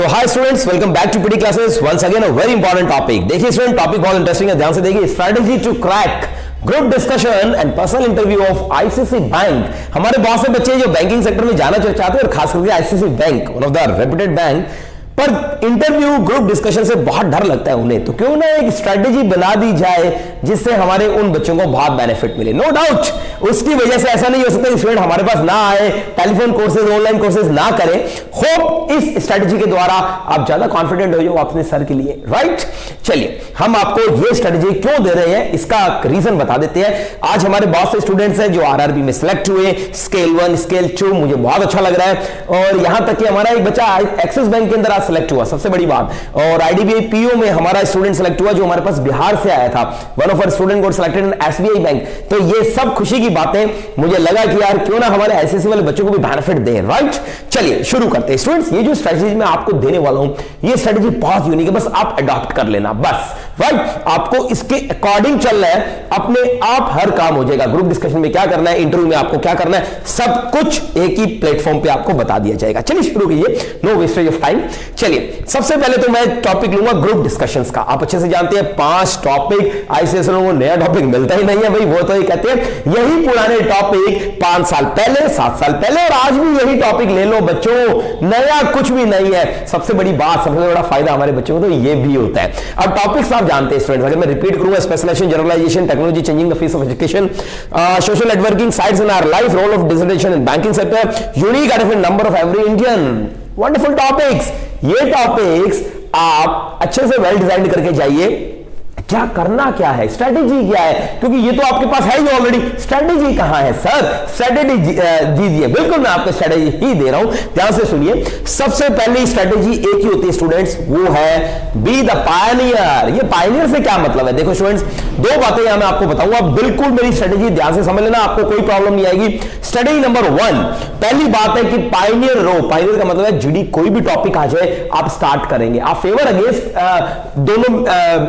So hi students, welcome back to PT classes. Once again a very important topic. देखिए student, topic बहुत interesting है, ध्यान से देखिए। Strategy to crack group discussion and personal interview of ICC bank. हमारे बहुत से बच्चे जो बैंकिंग सेक्टर में जाना चाहते हैं और खास करके ICC bank, one of the reputed bank, पर इंटरव्यू ग्रुप डिस्कशन से बहुत डर लगता है उन्हें। तो क्यों ना एक स्ट्रेटेजी बना दी जाए जिससे हमारे उन बच्चों को बहुत बेनिफिट मिले। नो डाउट उसकी वजह से ऐसा नहीं हो सकता स्टूडेंट हमारे पास ना आए, टेलीफोन कोर्सेज, ऑनलाइन कोर्सेज ना करें। होप इस स्ट्रेटेजी के द्वारा आप ज्यादा कॉन्फिडेंट हो जाओ अपने सर के लिए, राइट। चलिए हम आपको ये स्ट्रेटेजी क्यों दे रहे हैं इसका रीजन बता देते हैं। आज हमारे बहुत से स्टूडेंट्स हैं जो आरआरबी में सिलेक्ट हुए, स्केल 1, स्केल 2, मुझे बहुत अच्छा लग रहा है। और यहां तक कि हमारा एक बच्चा एक्सिस बैंक के अंदर सिलेक्ट हुआ, सबसे बड़ी बात। और आईडीबीआई पीओ में हमारा स्टूडेंट सिलेक्ट हुआ जो हमारे पास बिहार से आया था। One of our student got selected in SBI bank. तो ये सब खुशी की बातें, मुझे लगा कि यार क्यों ना हमारे आईसीएसई वाले बच्चों को भी बेनिफिट दें, राइट। चलिए शुरू करते हैं स्टूडेंट्स। ये जो स्ट्रेटजी मैं आपको देने वाला हूं, ये स्ट्रेटजी बहुत यूनिक है, बस आप अडॉप्ट कर लेना बस, राइट। आपको इसके अकॉर्डिंग चलना है, अपने आप हर काम हो जाएगा। ग्रुप डिस्कशन में क्या करना है, इंटरव्यू में आपको क्या करना है, सब कुछ एक ही प्लेटफॉर्म पे आपको बता दिया जाएगा। चलिए शुरू कीजिए, नो वेस्टेज ऑफ टाइम। चलिए सबसे पहले तो मैं टॉपिक लूंगा ग्रुप डिस्कशंस का। आप अच्छे से जानते हैं 5 टॉपिक आईसीएस को नया टॉपिक मिलता ही नहीं है भाई। वो तो ये कहते हैं यही पुराने टॉपिक 5 साल पहले, 7 साल पहले और आज भी यही टॉपिक ले लो बच्चों, नया कुछ भी नहीं है। सबसे बड़ी बात, सबसे बड़ा फायदा हमारे बच्चों को तो ये भी होता है। अब टॉपिक्स आप जानते हैं स्टूडेंट्स, अगर मैं रिपीट करूंगा, specialisation, generalisation, technology changing the face of education, social networking, sites in our life, role of digitalisation in banking sector, unique and different number of every Indian. Wonderful topics. ये topics आप अच्छे से well design करके जाइए। क्या करना क्या है, स्ट्रेटेजी क्या है, क्योंकि ये तो आपके पास है ही ऑलरेडी। स्ट्रेटेजी कहां है सर, स्ट्रेटेजी दीजिए। बिल्कुल मैं आपको स्ट्रेटेजी ही दे रहा हूं, ध्यान से सुनिए। सबसे पहली स्ट्रेटेजी एक ही होती है स्टूडेंट्स, वो है बी द पायनियर। ये पायनियर से क्या मतलब है, देखो स्टूडेंट्स, 2 बातें यहां मैं आपको बताऊंगा, बिल्कुल मेरी स्ट्रेटेजी ध्यान से समझ लेना, आपको कोई प्रॉब्लम नहीं आएगी। स्ट्रेटेजी नंबर 1, पहली बात है कि पायनियर रहो। पायनियर का मतलब है जीडी कोई भी टॉपिक आ जाए आप स्टार्ट करेंगे। आप फेवर अगेंस्ट दोनों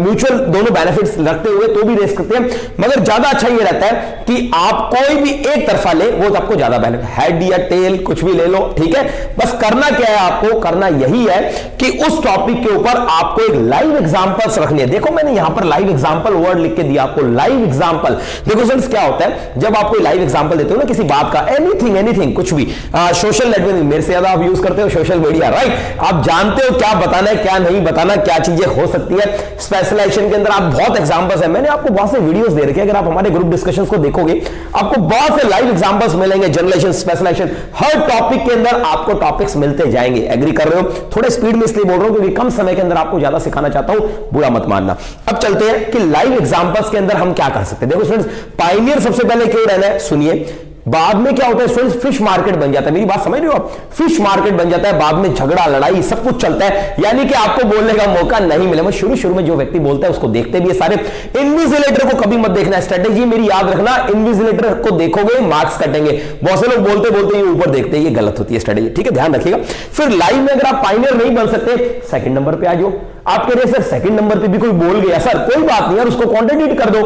म्यूचुअल दोनों बेनिफिट्स रखते हुए तो भी रेस करते हैं, मगर ज्यादा अच्छा ये रहता है कि आप कोई भी एक तरफा ले, वो आपको ज्यादा बेनिफिट, हेड या टेल कुछ भी ले लो, ठीक है। बस करना क्या है, आपको करना यही है कि उस टॉपिक के ऊपर आपको एक लाइव एग्जांपल्स रखनी है। देखो मैंने यहां पर लाइव एग्जांपल वर्ड लिख के दिया आपको, लाइव एग्जांपल। देखो फ्रेंड्स क्या होता है, जब आप कोई लाइव एग्जांपल देते हो ना किसी बात का, एनीथिंग कुछ भी, सोशल नेटवर्किंग मेरे से ज्यादा आप यूज करते हो, सोशल मीडिया, राइट। आप जानते हो क्या बताना है क्या नहीं बताना, क्या चीजें हो सकती है। स्पेशलाइजेशन के अंदर आप बहुत एग्जांपल्स हैं, मैंने आपको बहुत से वीडियोस दे रखे हैं, अगर आप हमारे ग्रुप डिस्कशंस को देखोगे आपको बहुत से लाइव एग्जांपल्स मिलेंगे। जनरलाइजेशन, स्पेशलाइजेशन, हर टॉपिक के अंदर आपको टॉपिक्स मिलते जाएंगे। एग्री कर रहे हो? थोड़े स्पीड में इसलिए बोल रहा हूं क्योंकि कम समय के अंदर आपको ज्यादा सिखाना चाहता हूं, बुरा मत मानना। अब चलते हैं कि लाइव एग्जांपल्स के अंदर हम क्या कर सकते हैं। देखो स्टूडेंट्स, पायनियर सबसे पहले क्यों रहना है, सुनिए। बाद में क्या होता है स्टूडेंट्स, फिश मार्केट बन जाता है। मेरी बात समझ रहे हो आप, फिश मार्केट बन जाता है, बाद में झगड़ा, लड़ाई सब कुछ चलता है, यानी कि आपको बोलने का मौका नहीं मिलेगा। शुरू में जो व्यक्ति बोलता है उसको देखते भी है सारे। इन्विजिलेटर को कभी मत देखना, स्ट्रेटेजी मेरी याद रखना, इन्विजिलेटर को देखोगे मार्क्स कटेंगे। बहुत से लोग बोलते बोलते ऊपर देखते हैं, ये गलत होती है स्ट्रेटेजी, ठीक है, ध्यान रखिएगा। फिर लाइव में अगर आप पायनियर नहीं बन सकते, सेकंड नंबर पे आ जाओ। आप कह रहे सर सेकंड नंबर पे भी कोई बोल गया, सर कोई बात नहीं यार, उसको कॉन्ट्रडिक्ट कर दो।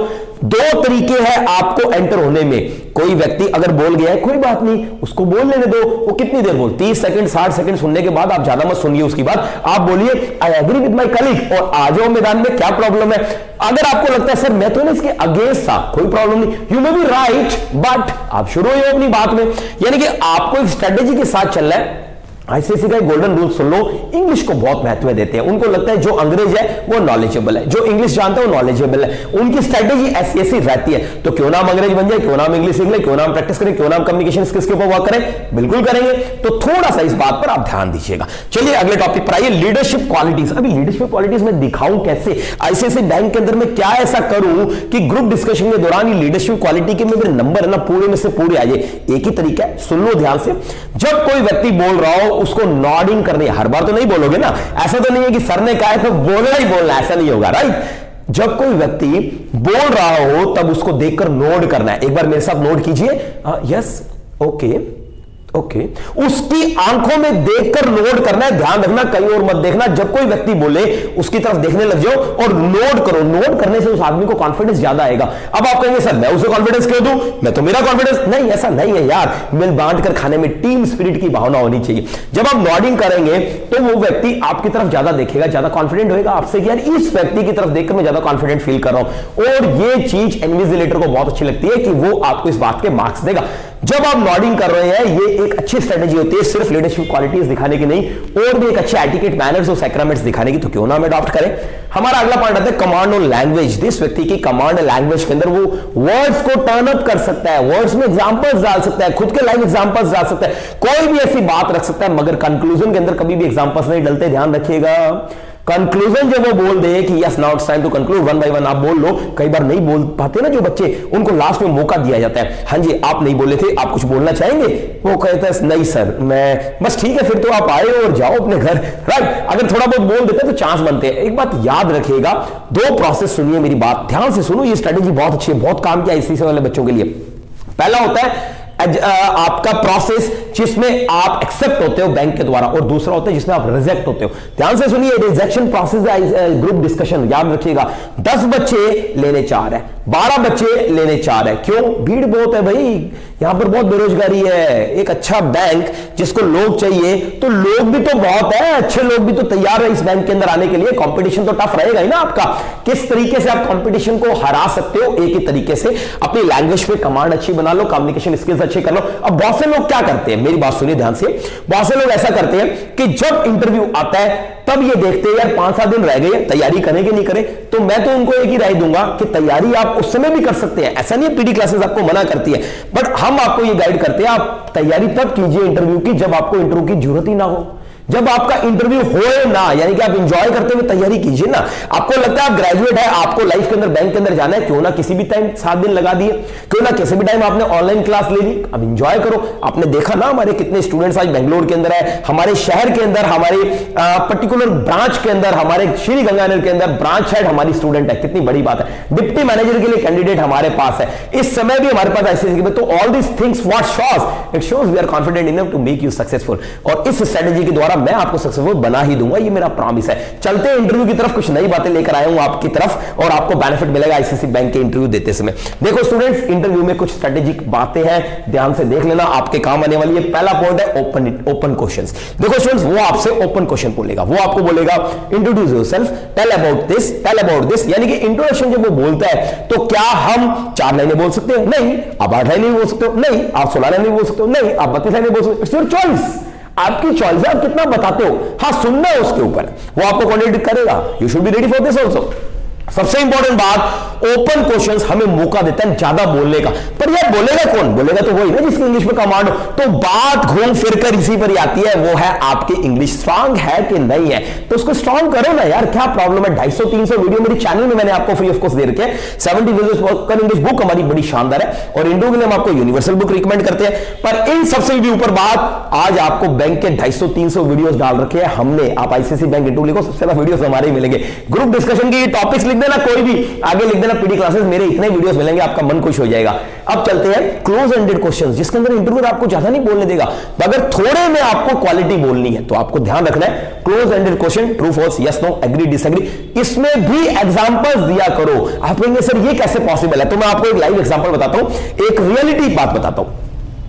2 तरीके हैं आपको एंटर होने में। कोई व्यक्ति अगर बोल गया है, कोई बात नहीं, उसको बोल लेने दो। वो कितनी देर बोल, 30 सेकंड 60 सेकंड सुनने के बाद आप ज्यादा मत सुनिए उसकी बात, आप बोलिए I agree with my colleague और आ जाओ मैदान में, क्या प्रॉब्लम है। अगर आपको लगता है सर मैं तो ना इसके अगेंस्ट था, कोई प्रॉब्लम नहीं, you may be right, but आप शुरू हो अपनी बात में। यानी कि आपको एक स्ट्रेटेजी के साथ चलना है। आईसीएसई का गोल्डन रूल सुन लो, इंग्लिश को बहुत महत्व देते हैं। उनको लगता है जो अंग्रेज है वो नॉलेजेबल है, जो इंग्लिश जानता है वो नॉलेजेबल है। उनकी स्ट्रेटेजी ऐसी रहती है। तो क्यों नाम अंग्रेज बन जाए, क्यों नाम इंग्लिश सीख ले, क्यों नाम प्रैक्टिस करें, क्यों नाम कम्युनिकेशन स्किल्स के ऊपर वर्क करें, बिल्कुल करेंगे। तो थोड़ा सा इस बात पर आप ध्यान दीजिएगा। चलिए अगले टॉपिक पर आइए, लीडरशिप क्वालिटीज। अभी लीडरशिप क्वालिटीज में दिखाऊं कैसे, आईसीएसई बैंक के अंदर में क्या ऐसा करूं कि ग्रुप डिस्कशन के दौरान ये लीडरशिप क्वालिटी के मेरे नंबर है ना पूरे में से पूरे आ जाए। एक ही तरीका है, सुन लो ध्यान से। जब कोई व्यक्ति बोल रहा हो उसको नॉडिंग करनी है। हर बार तो नहीं बोलोगे ना, ऐसा तो नहीं है कि सर ने कहा है तो बोलना ही बोलना, ऐसा नहीं होगा, राइट। जब कोई व्यक्ति बोल रहा हो तब उसको देखकर नोड करना है। एक बार मेरे साथ नोड कीजिए, यस, ओके, ओके उसकी आंखों में देखकर नोट करना है, ध्यान रखना कहीं और मत देखना। जब कोई व्यक्ति बोले उसकी तरफ देखने लग जाओ और नोट करो। नोट करने से उस आदमी को कॉन्फिडेंस ज्यादा आएगा। अब आप कहेंगे सर मैं उसे कॉन्फिडेंस क्यों दूं, मैं तो मेरा कॉन्फिडेंस नहीं, ऐसा नहीं है यार। मिल बांट कर खाने में टीम स्पिरिट की भावना होनी चाहिए। जब आप नॉडिंग करेंगे तो वो व्यक्ति आपकी तरफ ज्यादा देखेगा, ज्यादा कॉन्फिडेंट होगा आपसे कि यार इस व्यक्ति की तरफ देखकर मैं ज्यादा कॉन्फिडेंट फील कर रहा हूं। और ये चीज इन्विजिलेटर को बहुत अच्छी लगती है कि वो आपको इस बात के मार्क्स देगा। जब आप नॉडिंग कर रहे हैं ये एक अच्छी स्ट्रेटेजी होती है, सिर्फ लीडरशिप क्वालिटीज दिखाने की नहीं, और भी एक अच्छे एटिकेट मैनर्स और सैक्रामेंट्स दिखाने की। तो क्यों ना हम अडॉप्ट करें। हमारा अगला पॉइंट आता है कमांड ऑन लैंग्वेज। जिस व्यक्ति की कमांड लैंग्वेज के अंदर वो वर्ड्स को टर्न अप कर सकता है, वर्ड्स में एग्जांपल्स डाल सकता है, खुद के लाइव एग्जांपल्स डाल सकता है, कोई भी ऐसी बात रख सकता है, मगर कंक्लूजन के अंदर कभी भी एग्जांपल्स नहीं डलते। ध्यान रखिएगा। कंक्लूजन जब वो बोल दे कि yes now it's time to conclude, one by one आप बोल लो। कई बार नहीं बोल पाते ना जो बच्चे, उनको लास्ट में मौका दिया जाता है। हाँ जी आप नहीं बोले थे, आप कुछ बोलना चाहेंगे? वो कहते हैं नहीं सर मैं बस, ठीक है फिर तो आप आए और जाओ अपने घर, राइट। अगर थोड़ा बहुत बोल देते तो चांस बनते हैं। एक बात याद रखिएगा, दो प्रोसेस सुनिए, मेरी बात ध्यान से सुनो। ये स्ट्रेटेजी बहुत अच्छी है, बहुत काम किया ICSE वाले बच्चों के लिए। पहला होता है आपका प्रोसेस जिसमें आप एक्सेप्ट होते हो बैंक के द्वारा, और दूसरा होता है जिसमें आप रिजेक्ट होते हो। ध्यान से सुनिए, रिजेक्शन प्रोसेस ग्रुप डिस्कशन। याद रखिएगा 10 बच्चे लेने 4 है, 12 बच्चे लेने 4 है। क्यों? भीड़ बहुत है भाई, यहां पर बहुत बेरोजगारी है। एक अच्छा बैंक जिसको लोग चाहिए, तो लोग भी तो बहुत है, अच्छे लोग भी तो तैयार है इस बैंक के अंदर आने के लिए। कंपटीशन तो टफ रहेगा ही ना आपका। किस तरीके से आप कंपटीशन को हरा सकते हो? एक ही तरीके से अपनी लैंग्वेज पे कमांड अच्छी बना लो, कम्युनिकेशन स्किल्स अच्छे कर लो। अब बहुत से लोग क्या करते हैं, मेरी बात सुनिए ध्यान से, बहुत से लोग ऐसा करते हैं कि जब इंटरव्यू आता है तब ये देखते हैं यार 5-7 दिन रह गए, तैयारी करें कि नहीं करें। तो मैं तो उनको एक ही राय दूंगा कि तैयारी आप उस समय भी कर सकते हैं, ऐसा नहीं है पीडी क्लासेस आपको मना करती है, बट हम आपको ये गाइड करते हैं आप तैयारी तब कीजिए इंटरव्यू की जब आपको इंटरव्यू की जरूरत ही ना हो, जब आपका इंटरव्यू होए ना, यानी कि आप एंजॉय करते हुए तैयारी कीजिए ना। आपको लगता है आप ग्रेजुएट है, आपको लाइफ के अंदर बैंक के अंदर जाना है, क्यों ना किसी भी टाइम 7 दिन लगा दिए, क्यों ना किसी भी टाइम आपने ऑनलाइन क्लास ले ली, अब एंजॉय करो। आपने देखा ना हमारे कितने स्टूडेंट्स आज बेंगलोर के अंदर है, हमारे शहर के अंदर, हमारे पर्टिकुलर ब्रांच के अंदर, हमारे श्री गंगानगर के अंदर ब्रांच हेड हमारी स्टूडेंट है, कितनी बड़ी बात है। डिप्टी मैनेजर के लिए कैंडिडेट हमारे पास है, इस समय भी हमारे पास ऐसे। तो all this things what shows, it shows we are confident enough to make you successful. और इस स्ट्रेटेजी के द्वारा मैं आपको सक्सेसफुल बना ही दूंगा, ये मेरा प्रॉमिस है। चलते हैं इंटरव्यू की तरफ, कुछ नई बातें लेकर आया हूं आपकी तरफ और आपको बेनिफिट मिलेगा ICSE बैंक के इंटरव्यू देते समय। देखो स्टूडेंट्स, इंटरव्यू में कुछ स्ट्रेटेजिक बातें हैं, ध्यान से देख लेना, आपके काम आने वाली है। पहला पॉइंट है ओपन क्वेश्चंस। देखो स्टूडेंट्स, वो आपसे ओपन क्वेश्चन बोलेगा, वो आपको बोलेगा introduce yourself, tell about this, यानी कि इंट्रोडक्शन जब वो बोलता है तो क्या हम 4 लाइनें बोल सकते हो? नहीं। आप 8 लाइनें बोल सकते हो? नहीं। आप 16 लाइनें बोल सकते हो? नहीं। आप 32 लाइनें बोल सकते हो? इट्स योर चॉइस, आपकी चॉइस है, आप कितना बताते हो। हाँ, सुनना है उसके ऊपर, वो आपको कोऑर्डिनेट करेगा। You should be ready for this also. सबसे इंपॉर्टेंट बात, ओपन क्वेश्चंस हमें मौका देता है ज्यादा बोलने का। पर यार बोलेगा कौन? बोलेगा तो वही ना जिसकी इंग्लिश में कमांड हो। तो बात घूम फिर कर इसी पर ही आती है, वो है आपकी इंग्लिश स्ट्रांग है कि नहीं है। तो उसको स्ट्रांग करो ना यार, क्या प्रॉब्लम है। 250-300 वीडियो मेरे चैनल में मैंने आपको फ्री ऑफ कॉस्ट दे रखे हैं। 70 वीडियोस स्पोकन इंग्लिश बुक हमारी बड़ी शानदार है, और इंडो के लिए हम आपको यूनिवर्सल बुक रिकमेंड करते हैं। पर इन सबसे भी ऊपर बात, आज आपको बैंक के 250-300 वीडियोस डाल रखे हैं हमने। आप ICSE बैंक इंटरव्यू लिखो, सबसे ज्यादा वीडियोस हमारे ही मिलेंगे। ग्रुप डिस्कशन के टॉपिक्स लिख देना, कोई भी आगे लिख देना पीडी क्लासेस, मेरे इतने वीडियोस मिलेंगे, आपका मन खुश हो जाएगा। अब चलते हैं क्लोज एंडेड क्वेश्चंस, जिसके अंदर इंटरव्यूअर आपको ज्यादा नहीं बोलने देगा, अगर थोड़े में आपको क्वालिटी बोलनी है तो आपको ध्यान रखना है close ended question, true false, yes no, agree disagree, इसमें भी एग्जांपल्स दिया करो। आप कहेंगे सर ये कैसे पॉसिबल है, तो मैं आपको एक लाइव एग्जांपल बताता हूं, एक रियलिटी बात बताता हूं।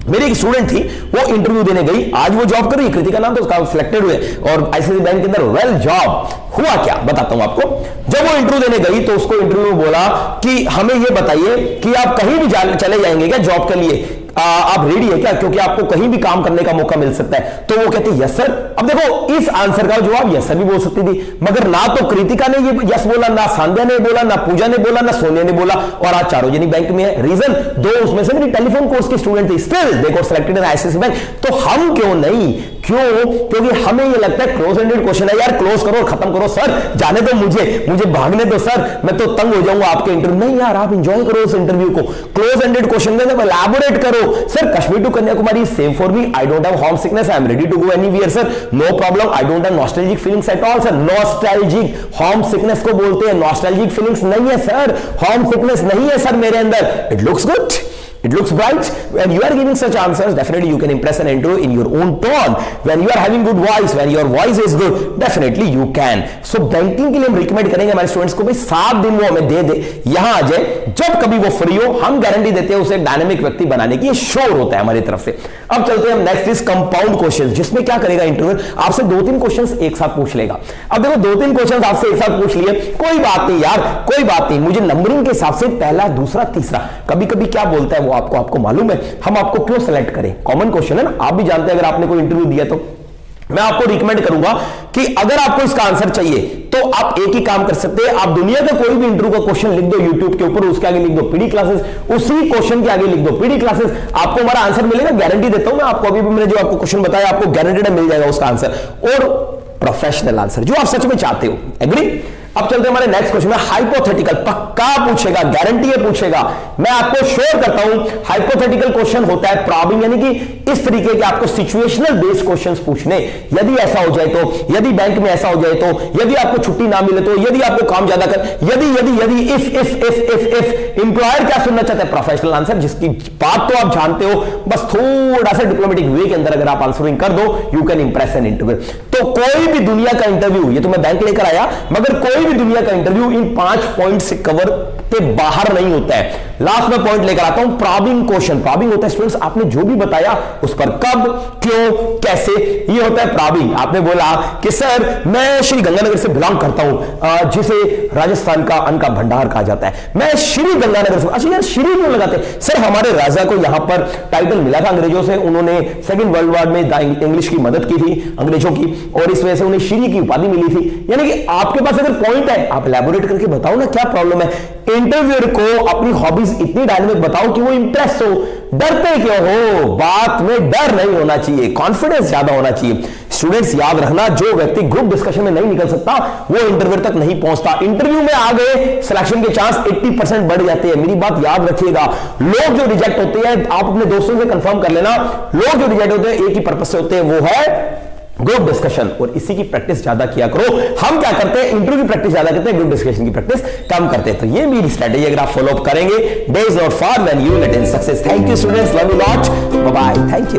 मेरी एक स्टूडेंट थी, वो इंटरव्यू देने गई, आज वो जॉब कर रही है, कृतिका नाम, तो उसका सिलेक्टेड हुए और ICSE बैंक के अंदर वेल जॉब। हुआ क्या बताता हूं आपको। जब वो इंटरव्यू देने गई तो उसको इंटरव्यू में बोला कि हमें ये बताइए कि आप कहीं भी चले जाएंगे क्या जॉब के लिए, आप रेडी है क्या, क्योंकि आपको कहीं भी काम करने का मौका मिल सकता है। तो वो कहती यस सर। अब देखो इस आंसर का जवाब यस सर भी बोल सकती थी, मगर ना तो कृतिका ने ये यस बोला, ना सांध्या ने बोला, ना पूजा ने बोला, ना सोनिया ने बोला, और आज चारों जनी बैंक में है। रीजन, 2 उसमें से मेरी टेलीफोन कोर्स की स्टूडेंट थी, still they got selected in ICSE bank. तो हम क्यों नहीं, क्यों? क्योंकि हमें ये लगता है क्लोज एंडेड क्वेश्चन है यार, क्लोज करो और खत्म करो सर, जाने दो मुझे भागने दो सर, मैं तो तंग हो जाऊंगा आपके इंटरव्यू। नहीं यार, आप एंजॉय करो उस इंटरव्यू को, क्लोज एंडेड क्वेश्चन में एलैबोरेट करो। Sir Kashmir to Kanyakumari same for me, I don't have home sickness, I am ready to go anywhere sir, no problem, I don't have nostalgic feelings at all sir. Nostalgic, home sickness को बोलते हैं, nostalgic feelings नहीं है sir, home sickness नहीं है sir मेरे अंदर, it looks good. It looks bright. When you are giving such answers, definitely you can impress an interview in your own tone. When you are having good voice, when your voice is good, definitely you can. So banking के लिए हम recommend करेंगे हमारे students को भाई 7 दिन वो हमें दे दे, यहां आ जाए, जब कभी वो फ्री हो, हम गारंटी देते हैं उसे डायनामिक व्यक्ति बनाने की, ये श्योर होता है हमारी तरफ से। अब चलते हैं हम नेक्स्ट इज कंपाउंड क्वेश्चन, जिसमें क्या करेगा इंटरव्यू, आपसे 2-3 क्वेश्चंस एक साथ पूछ लेगा। अब देखो 2-3 क्वेश्चंस आपसे एक साथ पूछ लिए, कोई बात नहीं यार, कोई बात नहीं, मुझे नंबरिंग के हिसाब से पहला, दूसरा, तीसरा, कभी कभी क्या बोलता है वो आपको मालूम है, हम आपको क्यों सेलेक्ट करें, कॉमन क्वेश्चन है ना, आप भी जानते हैं अगर आपने कोई इंटरव्यू दिया तो। मैं आपको रिकमेंड करूंगा कि अगर आपको इसका आंसर चाहिए तो आप एक ही काम कर सकते हैं, आप दुनिया का कोई भी इंटरव्यू का क्वेश्चन लिख दो यूट्यूब के ऊपर, उसके आगे लिख दो पीडी क्लासेस, उसी क्वेश्चन के आगे लिख दो पीडी क्लासेस, आपको हमारा आंसर मिलेगा, गारंटी देता हूं मैं आपको, अभी भी मैंने जो आपको क्वेश्चन बताया आपको गारंटेड मिल जाएगा उसका आंसर, और प्रोफेशनल आंसर जो आप सच में चाहते हो। एग्री? अब चलते हैं हमारे नेक्स्ट क्वेश्चन में, हाइपोथेटिकल पक्का पूछेगा, गारंटी है पूछेगा, मैं आपको श्योर करता हूं। हाइपोथेटिकल क्वेश्चन होता है प्रॉब्लम, यानी कि इस तरीके के आपको सिचुएशनल बेस्ड क्वेश्चंस पूछने, यदि ऐसा हो जाए तो, यदि बैंक में ऐसा हो जाए तो, यदि आपको छुट्टी ना मिले तो, यदि आपको काम ज्यादा कर, यदि इफ एम्प्लॉयर क्या सुनना चाहता है, प्रोफेशनल आंसर, जिसकी बात तो आप जानते हो, बस थोड़ा सा डिप्लोमेटिक वे के अंदर अगर आप आंसरिंग कर दो, you can Impress an interview. तो कोई भी दुनिया का इंटरव्यू, ये तो मैं बैंक लेकर आया, मगर कोई भी दुनिया का इंटरव्यू इन 5 पॉइंट से कवर के बाहर नहीं होता है। लास्ट में पॉइंट लेकर आता हूं, प्रॉबिंग क्वेश्चन। प्रॉबिंग होता है स्टूडेंट्स, आपने जो भी बताया उस पर कब, क्यों, कैसे, ये होता है प्रॉबिंग। आपने बोला कि सर मैं श्री गंगानगर से बिलोंग करता हूं, जिसे राजस्थान का अन्न का भंडार कहा जाता है, मैं श्री गंगानगर से। अच्छा यार श्री क्यों लगाते? सर हमारे राजा को यहां पर टाइटल मिला था अंग्रेजों से, उन्होंने सेकंड वर्ल्ड वॉर में इंग्लिश की मदद की थी अंग्रेजों की, और इस वजह से उन्हें श्री की उपाधि मिली थी। यानी कि आपके पास अगर पॉइंट है, आप एलैबोरेट करके बताओ ना क्या प्रॉब्लम है। इंटरव्यूअर को अपनी हॉबीज इतनी डायनामिक बताओ कि वो इंप्रेस हो। डरते क्यों हो? बात में डर नहीं होना चाहिए, कॉन्फिडेंस ज्यादा होना चाहिए। स्टूडेंट्स याद रखना, जो व्यक्ति ग्रुप डिस्कशन में नहीं निकल सकता वो इंटरव्यू तक नहीं पहुंचता। इंटरव्यू में आ गए, सिलेक्शन के चांस 80% बढ़ जाते हैं। मेरी बात याद रखिएगा, लोग जो रिजेक्ट होते हैं, आप अपने दोस्तों से कंफर्म कर लेना, लोग जो रिजेक्ट होते हैं एक ही पर्पस से होते हैं, वो है ग्रुप डिस्कशन, और इसी की प्रैक्टिस ज्यादा किया करो। हम क्या करते हैं, इंटरव्यू की प्रैक्टिस ज्यादा करते हैं, ग्रुप डिस्कशन की प्रैक्टिस कम करते हैं। तो ये मेरी स्ट्रेटेजी अगर आप फॉलो अप करेंगे, day is not far when you will attain success. Thank you students, love you lot, bye bye, thank you.